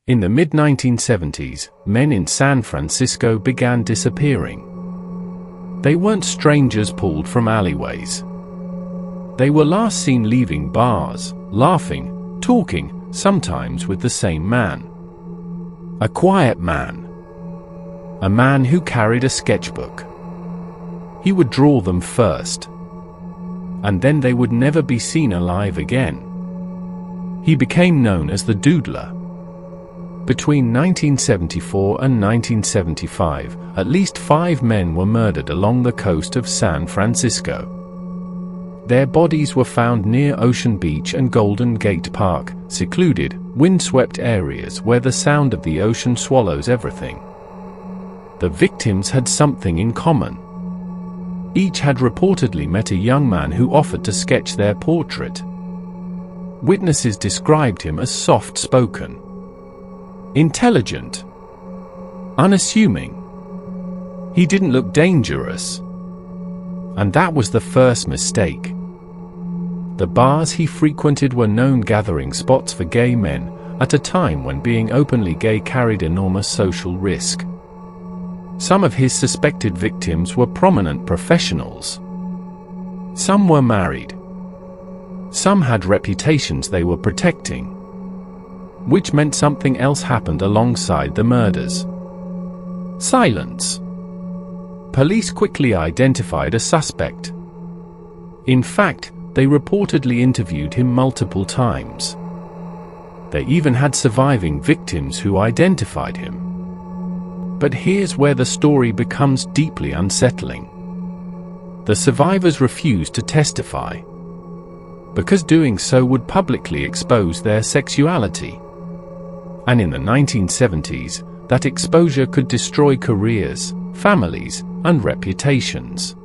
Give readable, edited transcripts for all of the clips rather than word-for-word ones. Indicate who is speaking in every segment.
Speaker 1: In the mid-1970s, men in San Francisco began disappearing. They weren't strangers pulled from alleyways. They were last seen leaving bars, laughing, talking, sometimes with the same man. A quiet man. A man who carried a sketchbook. He would draw them first, and then they would never be seen alive again. He became known as the Doodler. Between 1974 and 1975, at least 5 men were murdered along the coast of San Francisco. Their bodies were found near Ocean Beach and Golden Gate Park, secluded, windswept areas where the sound of the ocean swallows everything. The victims had something in common. Each had reportedly met a young man who offered to sketch their portrait. Witnesses described him as soft-spoken, intelligent, unassuming. He didn't look dangerous. And that was the first mistake. The bars he frequented were known gathering spots for gay men, at a time when being openly gay carried enormous social risk. Some of his suspected victims were prominent professionals. Some were married. Some had reputations they were protecting, which meant something else happened alongside the murders. Silence. Police quickly identified a suspect. In fact, they reportedly interviewed him multiple times. They even had surviving victims who identified him. But here's where the story becomes deeply unsettling. The survivors refused to testify, because doing so would publicly expose their sexuality. And in the 1970s, that exposure could destroy careers, families, and reputations.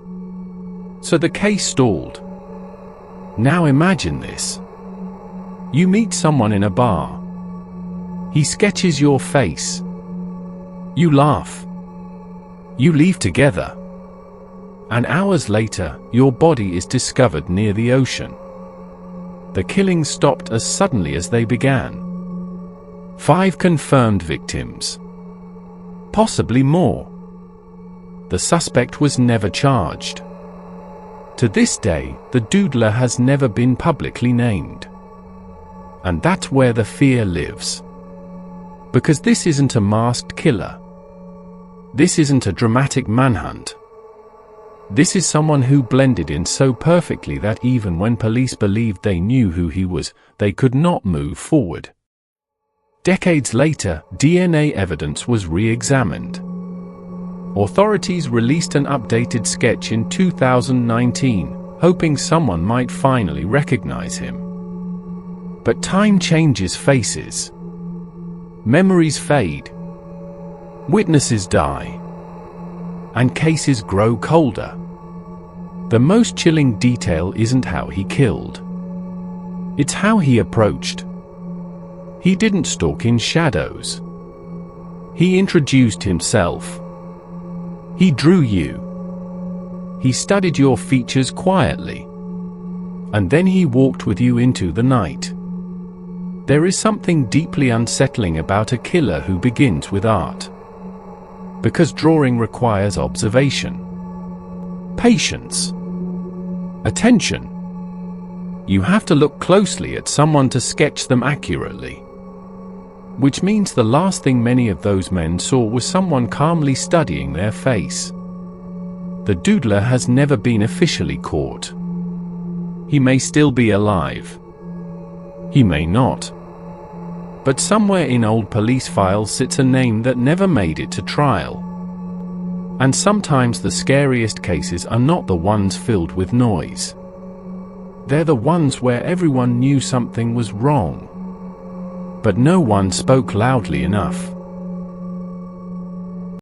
Speaker 1: So the case stalled. Now imagine this. You meet someone in a bar. He sketches your face. You laugh. You leave together. And hours later, your body is discovered near the ocean. The killings stopped as suddenly as they began. 5 confirmed victims. Possibly more. The suspect was never charged. To this day, the Doodler has never been publicly named. And that's where the fear lives. Because this isn't a masked killer. This isn't a dramatic manhunt. This is someone who blended in so perfectly that even when police believed they knew who he was, they could not move forward. Decades later, DNA evidence was re-examined. Authorities released an updated sketch in 2019, hoping someone might finally recognize him. But time changes faces. Memories fade. Witnesses die. And cases grow colder. The most chilling detail isn't how he killed. It's how he approached. He didn't stalk in shadows. He introduced himself. He drew you. He studied your features quietly. And then he walked with you into the night. There is something deeply unsettling about a killer who begins with art. Because drawing requires observation, patience, attention. You have to look closely at someone to sketch them accurately. Which means the last thing many of those men saw was someone calmly studying their face. The Doodler has never been officially caught. He may still be alive. He may not. But somewhere in old police files sits a name that never made it to trial. And sometimes the scariest cases are not the ones filled with noise. They're the ones where everyone knew something was wrong, but no one spoke loudly enough.